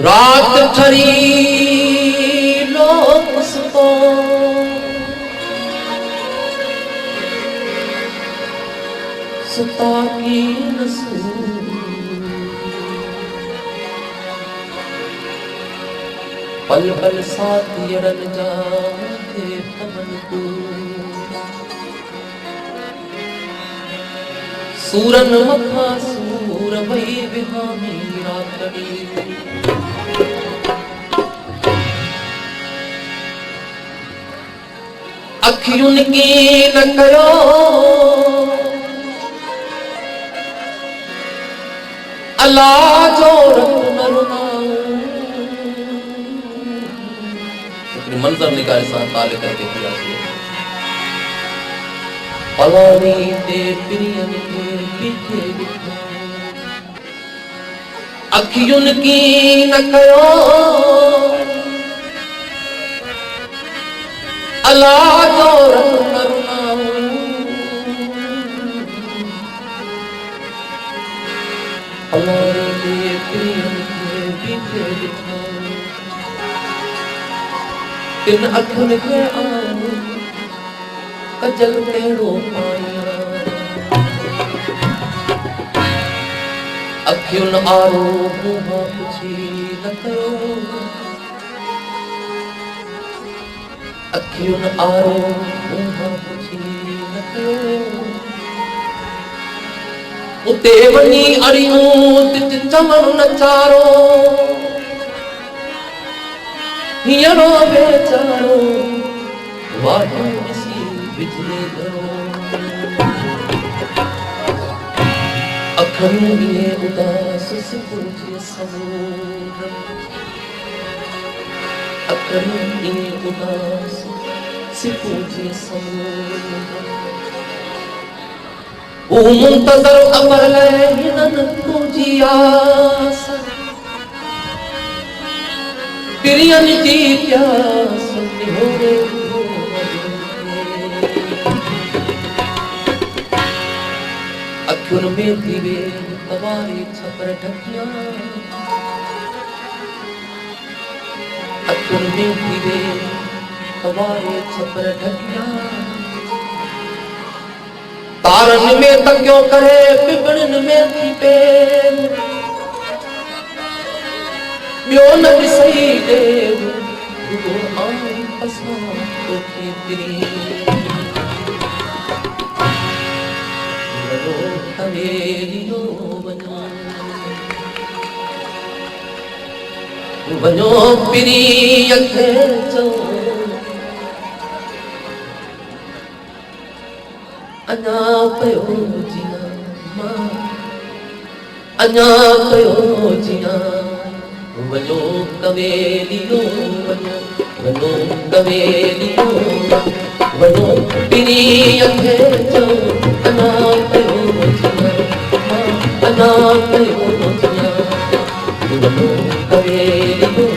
रात ठरी लोग उसको सुता की नसूर पल पल साथ यरन जाते पवन को सूरन मखा सूर वही विहामी रातड़ी अखियुन की न कयो अल्लाह जो रब न रुनाऊं मंजर निकाल साथ ताले करके दिया पलानी ते प्रियन के पीछे अखियुन की न कयो अल्लाह जो रब न रुनाऊं पलानी ते प्रियन के पीछे तिन अखियुन के आऊं कजल तेरो पाया अखियुन आरो मुहा पुछी न कयो अखियुन आरो मुहा पुछी न कयो उते वनी अड़ियूं तिच चमन नचारो हीअरो बेचारो वाढो ॾिसी बिजली धरो अखियुन इहे उदास सिपुजी समुंड अखियुन इहे उदास सिपुजी समुंड ओ मुंतज़र अमर लाइ हिनन तुंहिंजी आस प्रियन जी प्यास निहोरे अखियुन में दीवे तवारी छपर ढकिया अखियुन में दीवे तवारी छपर ढकिया तारन में तकियो करे पिपड़न में थी पेर ॿियो न ॾिसई देव रुगो आई असां तोखे तिरी वञो हवेलियो वञो पिरी अखे चओ अञा पयो जिया मां अञा पयो जिया वञो कवेलियो वञो वञो कवेलियो वञो पिरी अखे चओ अञा पयो जिया अञा पयो जिया वञो कवेलियो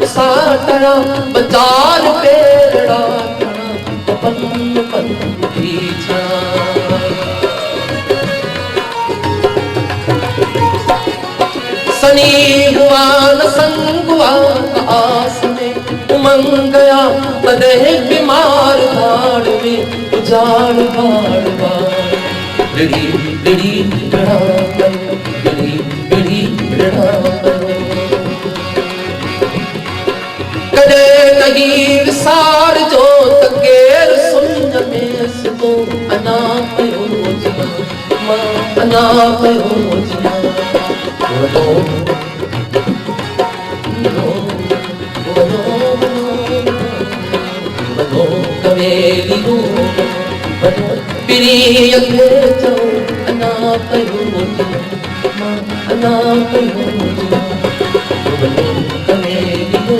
उसाटरा बचार पेड़ा पन पन पीछा सनी हुआ न संगुआ आस में उमंग गया बदे बीमार भाड़ में उजाड़ भाड़ भाड़ बिड़ी बिड़ी बिड़ा बिड़ी बिड़ी बिड़ा कदे नहीं विसार जो तकेर सुन में सो अना पयो जिया अञा कयो जिया वञो वञो कवेलियो वञो पिरीअ खे चओ अञा कयो जिया अञा कयो जिया वञो कवेलियो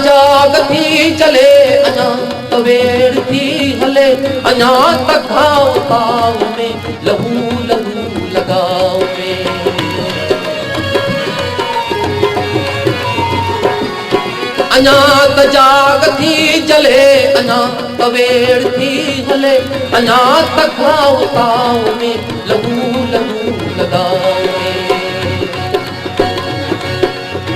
जाग थी चले अञा तवेड़ थी हले अञा तक खाओ में लहू लहू लगाओ में अञा त जाग थी चले अञा तवेड़ थी हले अञा तक खाओ में लहू लहू लगाओ में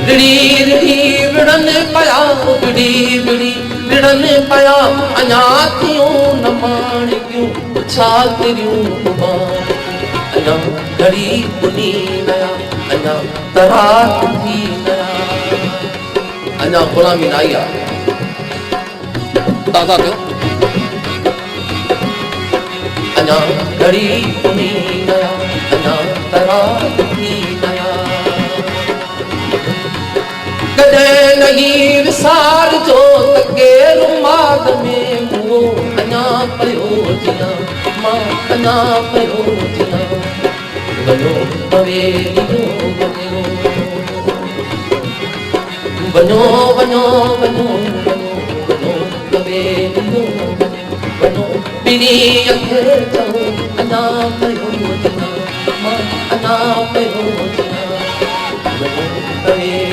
रिड़ी रिड़ी विड़न पया रिड़ी रिड़ी विड़न पया अञा थियूं न माणिकियूं छा तिरियूं अञा घड़ी बुनी नया अञा तरात थी नया अञा गुलामी न आई आहे ताज़ा थियो अञा घड़ी बुनी नया अञा तरात थी नया कॾहिं नहीं विसार जो तके रुमाद में मुंहुं अञा पियो जिया मां अञा पियो जिया वञो पवेलियो वञो वञो वञो वञो पवेलियो वञो पिरीअ खे चओ अञा पियो जिया मां अञा पियो जिया वञो पवेलियो